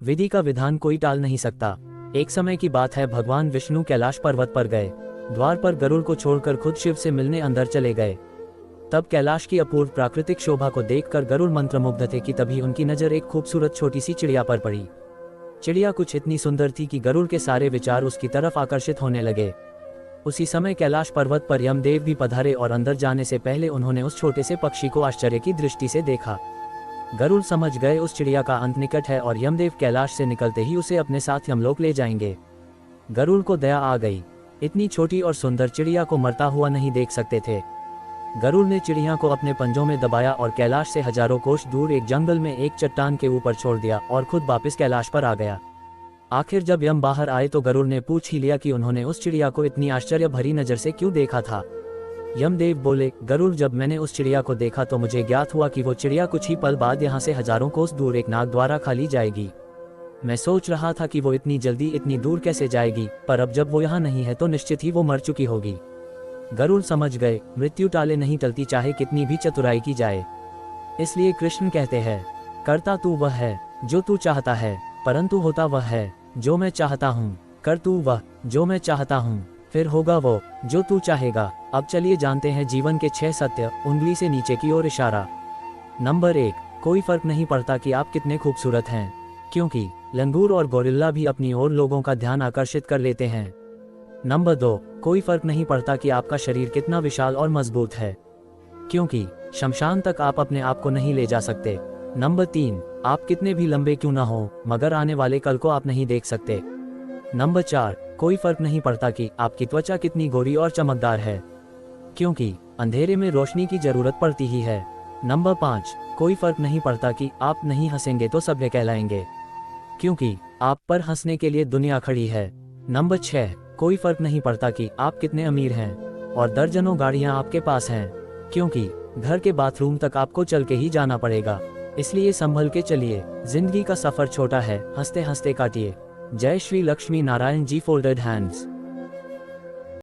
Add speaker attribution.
Speaker 1: विधि का विधान कोई टाल नहीं सकता। एक समय की बात है, भगवान विष्णु कैलाश पर्वत पर गए। द्वार पर गरुड़ को छोड़कर खुद शिव से मिलने अंदर चले गए। तब कैलाश की अपूर्व प्राकृतिक शोभा को देखकर गरुड़ मंत्रमुग्ध थे कि तभी उनकी नजर एक खूबसूरत छोटी सी चिड़िया पर पड़ी। चिड़िया कुछ इतनी सुंदर थी कि गरुड़ के सारे विचार उसकी तरफ आकर्षित होने लगे। उसी समय कैलाश पर्वत पर यमदेव भी पधारे और अंदर जाने से पहले उन्होंने उस छोटे से पक्षी को आश्चर्य की दृष्टि से देखा। गरुड़ समझ गए उस चिड़िया का अंत निकट है और यमदेव कैलाश से निकलते ही उसे अपने साथ यमलोक ले जाएंगे। गरुड़ को दया आ गई। इतनी छोटी और सुंदर चिड़िया को मरता हुआ नहीं देख सकते थे। गरुड़ ने चिड़िया को अपने पंजों में दबाया और कैलाश से हजारों कोस दूर एक जंगल में एक चट्टान के ऊपर छोड़ दिया और खुद वापस कैलाश पर आ गया। आखिर जब यम बाहर आए तो गरुड़ ने पूछ ही लिया कि उन्होंने उस चिड़िया को इतनी आश्चर्य भरी नजर से क्यों देखा था। यमदेव बोले, गरुड़, जब मैंने उस चिड़िया को देखा तो मुझे ज्ञात हुआ कि वो चिड़िया कुछ ही पल बाद यहाँ से हजारों कोस दूर एक नाग द्वारा खा ली जाएगी। मैं सोच रहा था कि वो इतनी जल्दी इतनी दूर कैसे जाएगी, पर अब जब वो यहाँ नहीं है तो निश्चित ही वो मर चुकी होगी। गरुड़ समझ गए, मृत्यु टाले नहीं टलती चाहे कितनी भी चतुराई की जाए। इसलिए कृष्ण कहते हैं, करता तू वह है जो तू चाहता है, परंतु होता वह है जो मैं चाहता हूँ। कर तू वह जो मैं चाहता हूँ, फिर होगा वो जो तू चाहेगा। अब चलिए जानते हैं जीवन के 6 सत्य। उंगली से नीचे की ओर इशारा। नंबर 1, कोई फर्क नहीं पड़ता कि आप कितने खूबसूरत हैं, क्योंकि लंगूर और गोरिल्ला भी अपनी ओर लोगों का ध्यान आकर्षित कर लेते हैं। नंबर 2, कोई फर्क नहीं पड़ता कि आपका शरीर कितना विशाल और मजबूत है, क्योंकि शमशान तक आप अपने आप को नहीं ले जा सकते। नंबर 3, आप कितने भी लंबे क्यों ना हो, मगर आने वाले कल को आप नहीं देख सकते। नंबर 4, कोई फर्क नहीं पड़ता कि आपकी त्वचा कितनी गोरी और चमकदार है, क्योंकि अंधेरे में रोशनी की जरूरत पड़ती ही है। नंबर 5, कोई फर्क नहीं पड़ता कि आप नहीं हंसेंगे तो सभ्य कहलाएंगे, क्योंकि आप पर हंसने के लिए दुनिया खड़ी है। नंबर 6, कोई फर्क नहीं पड़ता कि आप कितने अमीर हैं और दर्जनों गाड़ियां आपके पास हैं, क्योंकि घर के बाथरूम तक आपको चल के ही जाना पड़ेगा। इसलिए संभल के चलिए, जिंदगी का सफर छोटा है, हंसते हंसते काटिए। जय श्री लक्ष्मी नारायण जी। Folded hands.